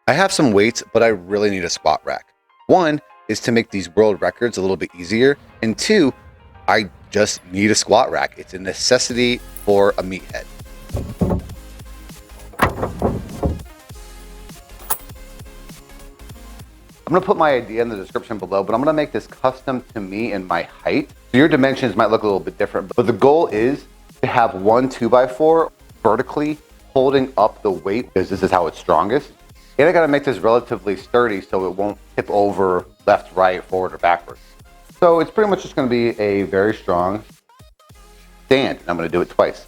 I have some weights, but I really need a squat rack. One is to make these world records a little bit easier, and two, I just need a squat rack. It's a necessity for a meathead. I'm gonna put my idea in the description below, but I'm gonna make this custom to me and my height. So your dimensions might look a little bit different, but the goal is to have one 2x4 vertically holding up the weight, because this is how it's strongest. And I gotta make this relatively sturdy so it won't tip over left, right, forward, or backwards. So it's pretty much just gonna be a very strong stand, and I'm gonna do it twice.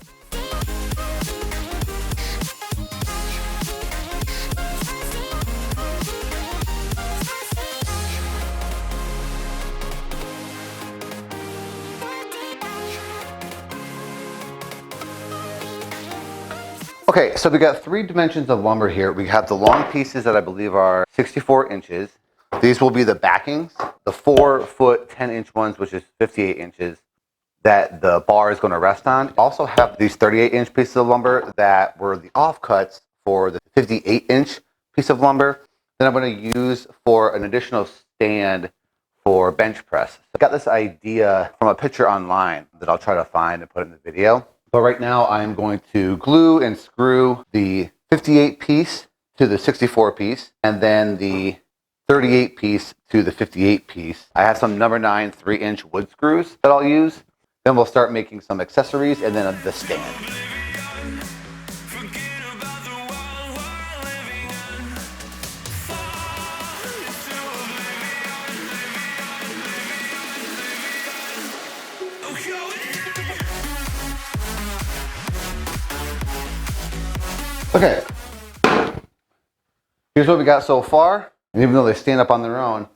Okay, so we got 3 dimensions of lumber here. We have the long pieces that I believe are 64 inches. These will be the backings, the 4-foot, 10-inch ones, which is 58 inches, that the bar is going to rest on. Also have these 38-inch pieces of lumber that were the offcuts for the 58-inch piece of lumber that I'm going to use for an additional stand for bench press. So I got this idea from a picture online that I'll try to find and put in the video. But right now I'm going to glue and screw the 58 piece to the 64 piece, and then the 38 piece to the 58 piece. I have some number 9 3-inch wood screws that I'll use. Then we'll start making some accessories and then the stand. Okay, here's what we got so far. And even though they stand up on their own,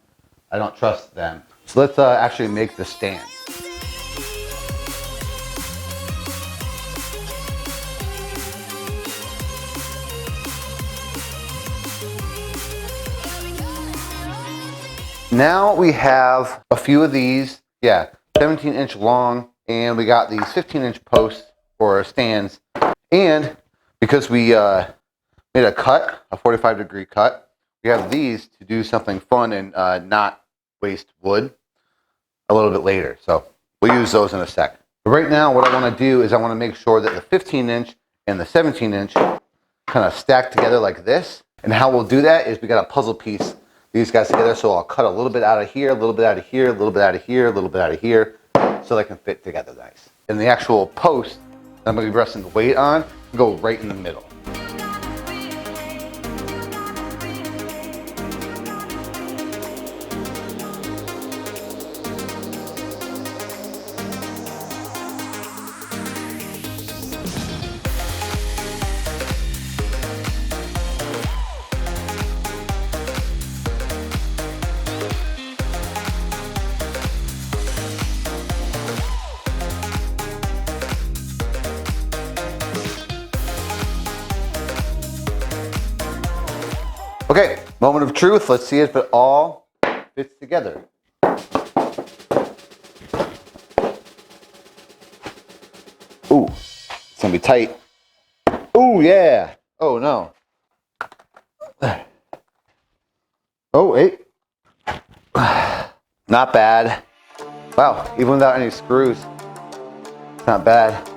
I don't trust them. So let's actually make the stand. Now we have a few of these, 17-inch long, and we got these 15-inch posts for our stands. And because we made a cut, a 45-degree cut, we have these to do something fun and not waste wood a little bit later. So we'll use those in a sec. But right now, what I want to do is I want to make sure that the 15-inch and the 17-inch kind of stack together like this. And how we'll do that is we got a puzzle piece these guys together. So I'll cut a little bit out of here, a little bit out of here, a little bit out of here, a little bit out of here, so they can fit together nice. And the actual post that I'm going to be resting the weight on go right in the middle. Okay, moment of truth. Let's see if it all fits together. Ooh, it's gonna be tight. Ooh, yeah. Oh, no. Oh, wait. Not bad. Wow, even without any screws, it's not bad.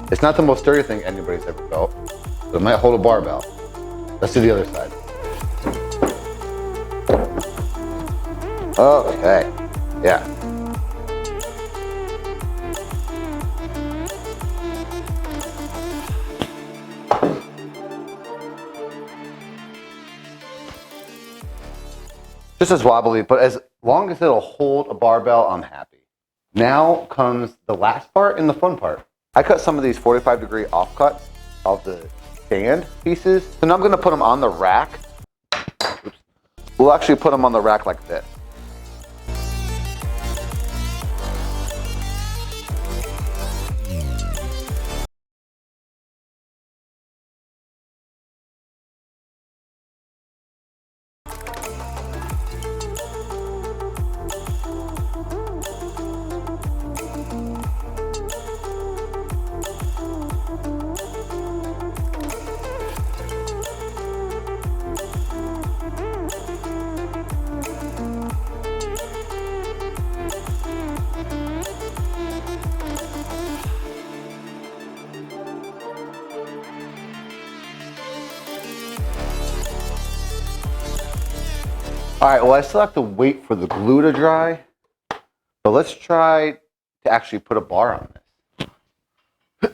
It's not the most sturdy thing anybody's ever built, but it might hold a barbell. Let's do the other side. Okay, yeah. Just as wobbly, but as long as it'll hold a barbell, I'm happy. Now comes the last part and the fun part. I cut some of these 45-degree offcuts of the stand pieces. So now I'm gonna put them on the rack. Oops. We'll actually put them on the rack like this. All right, well, I still have to wait for the glue to dry, but let's try to actually put a bar on this.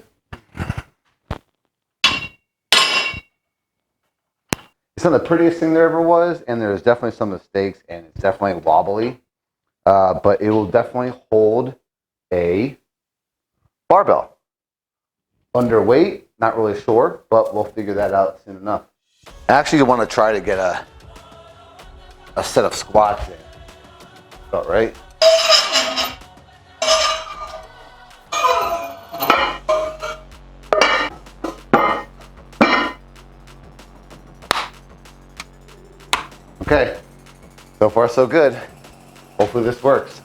It's not the prettiest thing there ever was, and there's definitely some mistakes, and it's definitely wobbly, but it will definitely hold a barbell. Underweight, not really sure, but we'll figure that out soon enough. I actually want to try to get a set of squats in. About right. Okay, so far so good. Hopefully this works.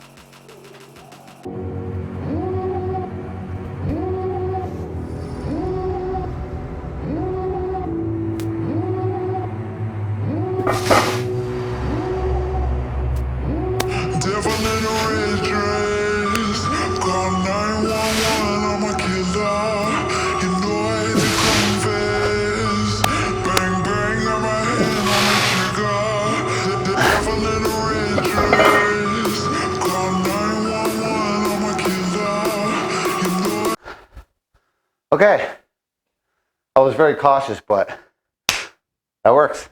Okay, I was very cautious, but that works.